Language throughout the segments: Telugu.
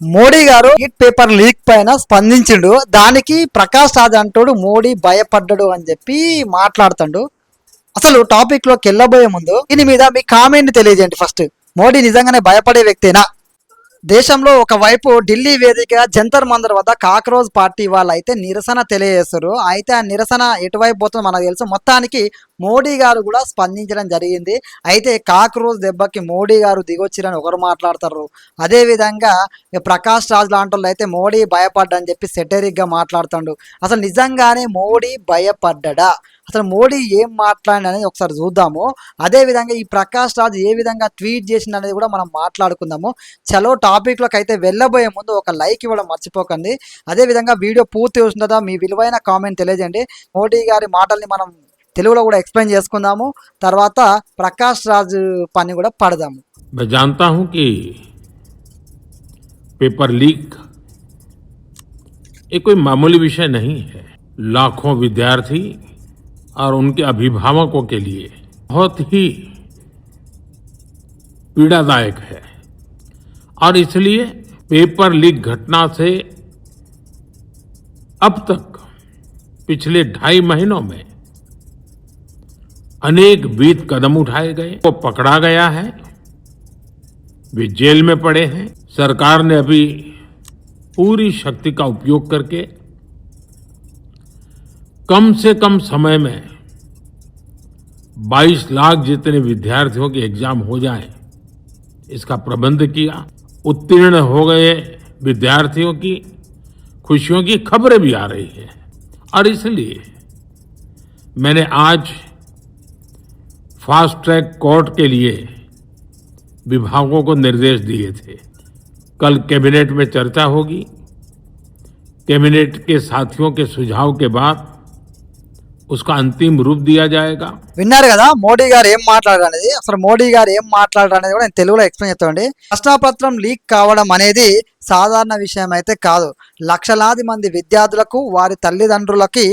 మోడీ గారు నీట్ పేపర్ లీక్ పైన స్పందించిండు. దానికి ప్రకాష్ రాజ్ అంటాడు మోడీ భయపడ్డాడు అని చెప్పి మాట్లాడుతాడు. అసలు టాపిక్ లోకి వెళ్ళబోయే ముందు దీని మీద మీ కామెంట్ తెలియజేయండి. ఫస్ట్ మోడీ నిజంగానే భయపడే వ్యక్తేనా? దేశంలో ఒకవైపు ఢిల్లీ వేదిక జంతర్ మందర్ వద్ద కాక్రోజ్ పార్టీ వాళ్ళు అయితే నిరసన తెలియజేస్తారు. అయితే ఆ నిరసన ఎటువైపు పోతుందో మనకు తెలుసు. మొత్తానికి మోడీ గారు కూడా స్పందించడం జరిగింది. అయితే కాక్రోజ్ దెబ్బకి మోడీ గారు దిగొచ్చిరని ఒకరు మాట్లాడతారు. అదేవిధంగా ప్రకాష్ రాజ్ లాంటి వాళ్ళు అయితే మోడీ భయపడ్డని చెప్పి సెటరిక్గా మాట్లాడుతాడు. అసలు నిజంగానే మోడీ భయపడ్డా? అసలు మోడీ ఏం మాట్లాడిననేది ఒకసారి చూద్దాము. అదేవిధంగా ఈ ప్రకాష్ రాజ్ ఏ విధంగా ట్వీట్ చేసింది అనేది కూడా మనం మాట్లాడుకుందాము. చలో టాపిక్లోకి అయితే వెళ్ళబోయే ముందు ఒక లైక్ ఇవ్వడం మర్చిపోకండి. అదేవిధంగా వీడియో పూర్తి చూసిన తర్వాత మీ విలువైన కామెంట్ తెలియజేయండి. మోడీ గారి మాటల్ని మనం తెలుగులో కూడా ఎక్స్ప్లెయిన్ చేసుకుందాము. తర్వాత ప్రకాష్ రాజ్ పని కూడా పడదాము. मैं जानता हूं कि पेपर लीक ये कोई मामूली विषय नहीं है। लाखों विद्यार्थी और उनके अभिभावकों के लिए बहुत ही पीड़ादायक है और इसलिए पेपर लीक घटना से अब तक पिछले 2.5 महीनों में अनेक विध कदम उठाए गए। वो पकड़ा गया है, वे जेल में पड़े हैं। सरकार ने अभी पूरी शक्ति का उपयोग करके कम से कम समय में 22 लाख जितने विद्यार्थियों के एग्जाम हो जाए इसका प्रबंध किया। उत्तीर्ण हो गए विद्यार्थियों की खुशियों की खबरें भी आ रही हैं और इसलिए मैंने आज फास्ट ट्रैक कोर्ट के लिए विभागों को निर्देश दिए थे। कल कैबिनेट में चर्चा होगी। कैबिनेट के साथियों के सुझाव के बाद उसका अंतिम रूप दिया जाएगा। విన్నారు కదా మోడీ గారు ఏం మాట్లాడారనేది. అసలు మోడీ గారు ఏం మాట్లాడారనేది కూడా నేను తెలుగులో ఎక్స్ప్లెయిన్ చేస్తానండి. ప్రశ్నాపత్రం లీక్ కావడం అనేది సాధారణ విషయం అయితే కాదు. లక్షలాది మంది విద్యార్థులకు వారి తల్లిదండ్రులకి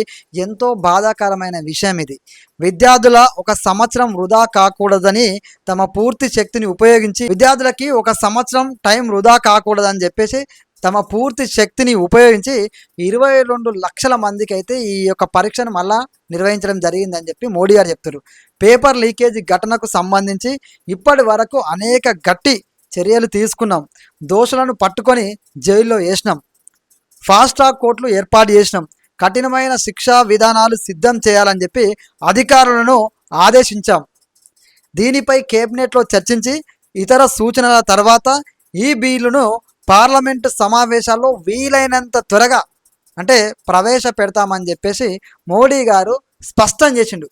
ఎంతో బాధాకరమైన విషయం ఇది. విద్యార్థుల ఒక సంవత్సరం వృధా కాకూడదని తమ పూర్తి శక్తిని ఉపయోగించి విద్యార్థులకి ఒక సంవత్సరం టైం వృధా కాకూడదని చెప్పేసి తమ పూర్తి శక్తిని ఉపయోగించి 22 లక్షల మందికి అయితే ఈ యొక్క పరీక్షను మళ్ళా నిర్వహించడం జరిగిందని చెప్పి మోడీ గారు చెప్తారు. పేపర్ లీకేజీ ఘటనకు సంబంధించి ఇప్పటి వరకు అనేక గట్టి చర్యలు తీసుకున్నాం. దోషులను పట్టుకొని జైల్లో వేసినాం. ఫాస్ట్ ట్రాక్ కోర్టులు ఏర్పాటు చేసినాం. కఠినమైన శిక్షా విధానాలు సిద్ధం చేయాలని చెప్పి అధికారులను ఆదేశించాం. దీనిపై కేబినెట్లో చర్చించి ఇతర సూచనల తర్వాత ఈ బిల్లును పార్లమెంటు సమావేశాల్లో వీలైనంత త్వరగా అంటే ప్రవేశపెడతామని చెప్పేసి మోడీ గారు స్పష్టం చేసిండు.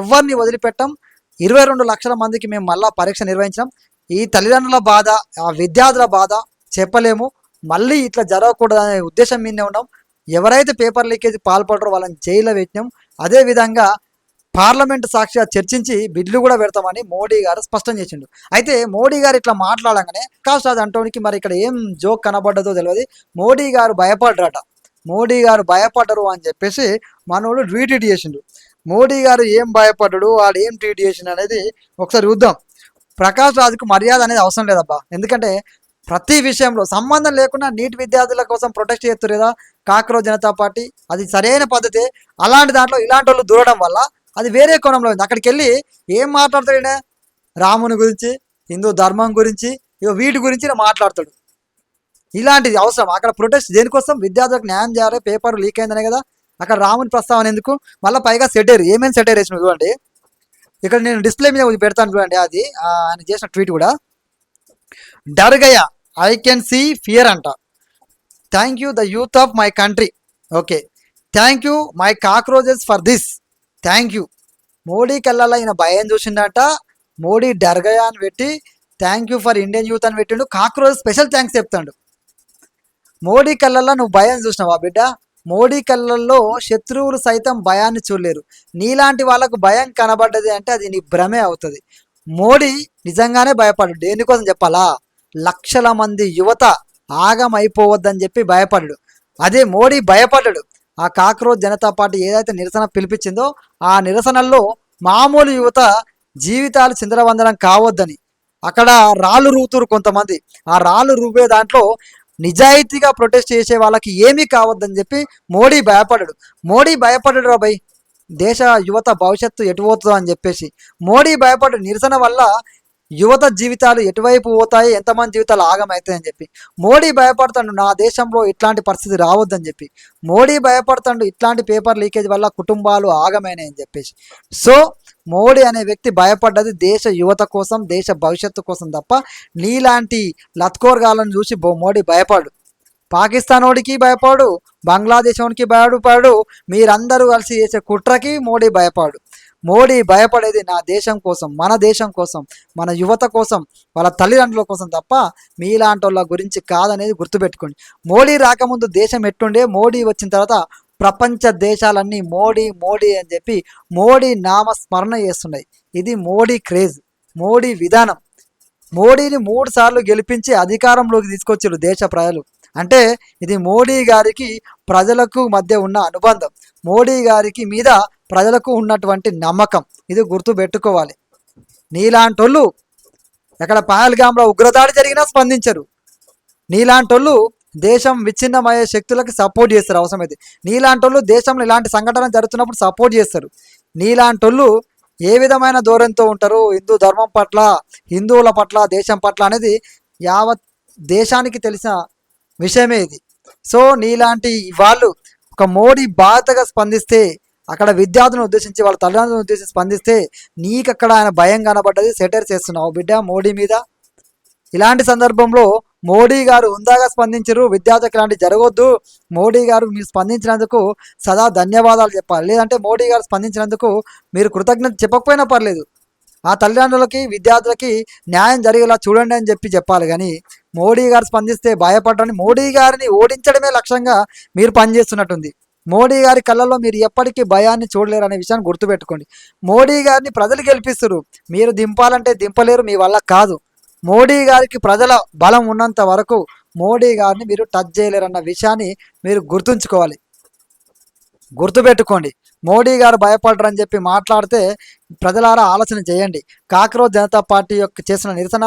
ఎవరిని వదిలిపెట్టాం. 22 లక్షల మందికి మేము మళ్ళా పరీక్ష నిర్వహించాం. ఈ తల్లిదండ్రుల బాధ, ఆ విద్యార్థుల బాధ చెప్పలేము. మళ్ళీ ఇట్లా జరగకూడదనే ఉద్దేశం మీదనే ఉన్నాం. ఎవరైతే పేపర్ లీకేజ్ పాల్పడరో వాళ్ళని జైల్లో పెట్టినాం. అదేవిధంగా పార్లమెంటు సాక్షిగా చర్చించి బిల్లు కూడా పెడతామని మోడీ గారు స్పష్టం చేసిండు. అయితే మోడీ గారు ఇట్లా మాట్లాడగానే ప్రకాష్ రాజ్ అంటోనికి మరి ఇక్కడ ఏం జోక్ కనబడ్డదో తెలియదు. మోడీ గారు భయపడ్డట. మోడీ గారు భయపడ్డరు అని చెప్పేసి మనోడు ట్వీట్ చేసిండు. మోడీ గారు ఏం భయపడ్డాడు, వాడు ఏం ట్వీట్ చేసిండు అనేది ఒకసారి చూద్దాం. ప్రకాష్ రాజ్కు మర్యాద అనేది అవసరం లేదబ్బా. ఎందుకంటే ప్రతి విషయంలో సంబంధం లేకుండా నీట్ విద్యార్థుల కోసం ప్రొటెస్ట్ చేస్తారు కదా కాక్రోజ్ జనతా పార్టీ. అది సరైన పద్ధతి. అలాంటి దాంట్లో ఇలాంటి వాళ్ళు దూరడం వల్ల అది వేరే కోణంలో ఉంది. అక్కడికి వెళ్ళి ఏం మాట్లాడతాడు? రాముని గురించి, హిందూ ధర్మం గురించి, వీటి గురించి మాట్లాడతాడు. ఇలాంటిది అవసరం? అక్కడ ప్రొటెస్ట్ దేనికోసం? విద్యార్థులకు న్యాయం చేయాలి. పేపర్ లీక్ అయిందనే కదా. అక్కడ రాముని ప్రస్తావన ఎందుకు? మళ్ళీ పైగా సెటైర్, ఏమేమి సెటైర్ వేసిన చూడండి. ఇక్కడ నేను డిస్ప్లే మీద పెడతాను చూడండి. అది ఆయన చేసిన ట్వీట్ కూడా. డర్ గయా, ఐ కెన్ సీ ఫియర్ అంట. Thank you the youth of my country. Okay, thank you my cockroaches for this. Thank you. Modi కళ్ళల్లో ఈయన భయం చూసిండట. మోడీ డర్గయా అని పెట్టి thank you for Indian youth అని పెట్టిండు. కాక్రోజ్ స్పెషల్ థ్యాంక్స్ చెప్తాడు. మోడీ కళ్ళల్లో నువ్వు భయం చూసినావా బిడ్డ? మోడీ కళ్ళల్లో శత్రువులు సైతం భయాన్ని చూడలేరు. నీలాంటి వాళ్ళకు భయం కనబడ్డది అంటే అది నీ భ్రమే అవుతుంది. మోడీ నిజంగానే భయపడ్డాడు. దేనికోసం చెప్పాలా? లక్షల మంది యువత ఆగమైపోవద్దని చెప్పి భయపడ్డాడు. అదే మోడీ భయపడ్డాడు. ఆ కాక్రోజ్ జనతా పార్టీ ఏదైతే నిరసన పిలిపించిందో ఆ నిరసనల్లో మామూలు యువత జీవితాలు చిందరవందరం కావద్దని అక్కడ రాళ్ళు రూతురు కొంతమంది. ఆ రాళ్ళు రువ్వే దాంట్లో నిజాయితీగా ప్రొటెస్ట్ చేసే వాళ్ళకి ఏమీ కావద్దని చెప్పి మోడీ భయపడడు. మోడీ భయపడడు రా భయ్, దేశ యువత భవిష్యత్తు ఎటు పోతుందో అని చెప్పేసి మోడీ భయపడడు. నిరసన వల్ల యువత జీవితాలు ఎటువైపు పోతాయి, ఎంతమంది జీవితాలు ఆగమవుతాయి అని చెప్పి మోడీ భయపడతాడు. నా దేశంలో ఇట్లాంటి పరిస్థితి రావద్దని చెప్పి మోడీ భయపడతాడు. ఇట్లాంటి పేపర్ లీకేజ్ వల్ల కుటుంబాలు ఆగమైనాయి అని చెప్పేసి. సో మోడీ అనే వ్యక్తి భయపడ్డది దేశ యువత కోసం, దేశ భవిష్యత్తు కోసం తప్ప నీలాంటి లత్కోర్గాలను చూసి మోడీ భయపడు. పాకిస్తాన్ వాడికి భయపడు, బంగ్లాదేశ్ వాడికి భయపడు, మీరందరూ కలిసి చేసే కుట్రకి మోడీ భయపడు. మోడీ భయపడేది నా దేశం కోసం, మన దేశం కోసం, మన యువత కోసం, వాళ్ళ తల్లిదండ్రుల కోసం తప్ప మీలాంటి వాళ్ళ గురించి కాదనేది గుర్తుపెట్టుకోండి. మోడీ రాకముందు దేశం ఎట్టుండే, మోడీ వచ్చిన తర్వాత ప్రపంచ దేశాలన్నీ మోడీ మోడీ అని చెప్పి మోడీ నామస్మరణ చేస్తున్నాయి. ఇది మోడీ క్రేజ్, మోడీ విధానం. మోడీని 3 సార్లు గెలిపించి అధికారంలోకి తీసుకొచ్చారు దేశ ప్రజలు. అంటే ఇది మోడీ గారికి ప్రజలకు మధ్య ఉన్న అనుబంధం, మోడీ గారికి మీద ప్రజలకు ఉన్నటువంటి నమ్మకం. ఇది గుర్తుపెట్టుకోవాలి. నీలాంటోళ్ళు ఎక్కడ పహల్గామ్లో ఉగ్రదాడి జరిగినా స్పందించరు. నీలాంటోళ్ళు దేశం విచ్ఛిన్నమయ్యే శక్తులకు సపోర్ట్ చేస్తారు అవసరమైతే. నీలాంటోళ్ళు దేశంలో ఇలాంటి సంఘటన జరుగుతున్నప్పుడు సపోర్ట్ చేస్తారు. నీలాంటోళ్ళు ఏ విధమైన ధోరణితో ఉంటారు హిందూ ధర్మం పట్ల, హిందువుల పట్ల, దేశం పట్ల అనేది యావత్ దేశానికి తెలిసిన విషయమే ఇది. సో నీలాంటి వాళ్ళు ఒక మోడీ బాధగా స్పందిస్తే, అక్కడ విద్యార్థులను ఉద్దేశించి వాళ్ళ తల్లిదండ్రులను ఉద్దేశించి స్పందిస్తే నీకు అక్కడ ఆయన భయం కనబడ్డది. సెటైర్ చేస్తున్నావు బిడ్డ మోడీ మీద. ఇలాంటి సందర్భంలో మోడీ గారు హుందాగా స్పందించరు. విద్యార్థులకు ఇలాంటి జరగొద్దు, మోడీ గారు మీరు స్పందించినందుకు సదా ధన్యవాదాలు చెప్పాలి. లేదంటే మోడీ గారు స్పందించినందుకు మీరు కృతజ్ఞత చెప్పకపోయినా పర్లేదు, ఆ తల్లిదండ్రులకి విద్యార్థులకి న్యాయం జరిగేలా చూడండి అని చెప్పాలి. కానీ మోడీ గారు స్పందిస్తే భయపడని, మోడీ గారిని ఓడించడమే లక్ష్యంగా మీరు పనిచేస్తున్నట్టుంది. మోడీ గారి కళ్ళల్లో మీరు ఎప్పటికీ భయాన్ని చూడలేరు అనే విషయాన్ని గుర్తుపెట్టుకోండి. మోడీ గారిని ప్రజలు గెలిపిస్తారు, మీరు దింపాలంటే దింపలేరు, మీ వల్ల కాదు. మోడీ గారికి ప్రజల బలం ఉన్నంత వరకు మోడీ గారిని మీరు టచ్ చేయలేరన్న విషయాన్ని మీరు గుర్తుపెట్టుకోండి. మోడీ గారు భయపడరని చెప్పి మాట్లాడితే ప్రజలారా ఆలోచన చేయండి. కాక్రోజ్ జనతా పార్టీ యొక్క చేసిన నిరసన,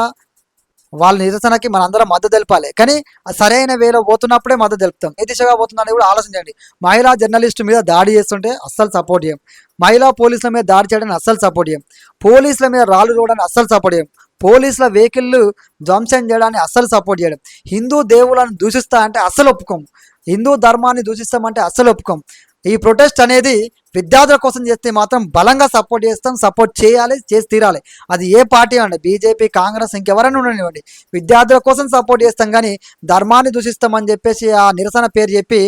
వాళ్ళ నిరసనకి మనందరం మద్దతు తెలపాలి. కానీ సరైన వేలో పోతున్నప్పుడే మద్దతు తెలుపుతాం. ఏ దిశగా పోతుందని కూడా ఆలోచన చేయండి. మహిళా జర్నలిస్టు మీద దాడి చేస్తుంటే అస్సలు సపోర్ట్ చేయం. మహిళా పోలీసుల మీద దాడి చేయడానికి అస్సలు సపోర్ట్ చేయం. పోలీసుల మీద రాళ్ళు రోవడానికి అస్సలు సపోర్ట్ చేయం. పోలీసుల వెహికల్ ధ్వంసం చేయడానికి అస్సలు సపోర్ట్ చేయడం. హిందూ దేవులను దూషిస్తా అంటే అస్సలు ఒప్పుకోం. హిందూ ధర్మాన్ని దూషిస్తామంటే అస్సలు ఒప్పుకోం. ఈ ప్రొటెస్ట్ అనేది విద్యార్థుల కోసం చేస్తే మాత్రం బలంగా సపోర్ట్ చేస్తాం, సపోర్ట్ చేయాలి, చేసి తీరాలి. అది ఏ పార్టీ అండి, బీజేపీ, కాంగ్రెస్, ఇంకెవరైనా ఉండనివ్వండి, విద్యార్థుల కోసం సపోర్ట్ చేస్తాం. కానీ ధర్మాన్ని దూషిస్తామని చెప్పేసి ఆ నిరసన పేరు చెప్పి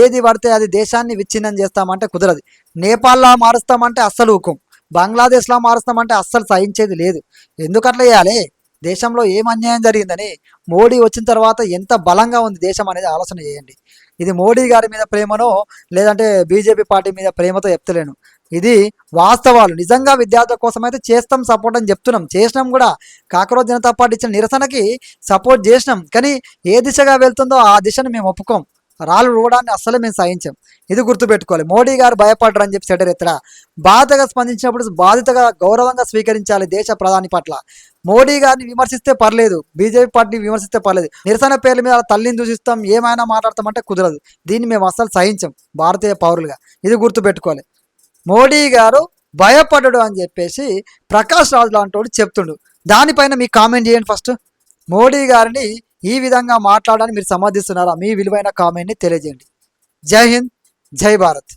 ఏది పడితే అది దేశాన్ని విచ్ఛిన్నం చేస్తామంటే కుదరదు. నేపాల్లో మారుస్తామంటే అస్సలు ఊకం, బంగ్లాదేశ్లో మారుస్తామంటే అస్సలు సహించేది లేదు. ఎందుకట్లా చేయాలి? దేశంలో ఏం అన్యాయం జరిగిందని, మోడీ వచ్చిన తర్వాత ఎంత బలంగా ఉంది దేశం అనేది ఆలోచన చేయండి. ఇది మోడీ గారి మీద ప్రేమనో లేదంటే బీజేపీ పార్టీ మీద ప్రేమతో చెప్తలేను, ఇది వాస్తవాలు. నిజంగా విద్యార్థుల కోసం అయితే చేస్తాం సపోర్ట్ అని చెప్తున్నాం, చేసినాం కూడా. కాక్రోజ్ జనతా పార్టీ ఇచ్చిన నిరసనకి సపోర్ట్ చేసినాం. కానీ ఏ దిశగా వెళ్తుందో ఆ దిశను మేము ఒప్పుకోం, రాళ్ళు రోవడాన్ని అస్సలు మేము సహించాం. ఇది గుర్తుపెట్టుకోవాలి. మోడీ గారు భయపడరు అని చెప్పి సెటర్ ఎత్తరా. బాధగా స్పందించినప్పుడు బాధితగా గౌరవంగా స్వీకరించాలి దేశ ప్రధాని పట్ల. మోడీ గారిని విమర్శిస్తే పర్లేదు, బీజేపీ పార్టీని విమర్శిస్తే పర్లేదు, నిరసన పేర్ల మీద తల్లిని దూషిస్తాం, ఏమైనా మాట్లాడతామంటే కుదరదు. దీన్ని మేము అస్సలు సహించాం భారతీయ పౌరులుగా. ఇది గుర్తుపెట్టుకోవాలి. మోడీ గారు భయపడడు అని చెప్పేసి ప్రకాష్ రాజ్ లాంటి చెప్తుండు. దానిపైన మీకు కామెంట్ చేయండి. ఫస్ట్ మోడీ గారిని ఈ విధంగా మాట్లాడడానికి మీరు సమర్థిస్తున్నారా? మీ విలువైన కామెంట్ని తెలియజేయండి. జై హింద్, జై భారత్.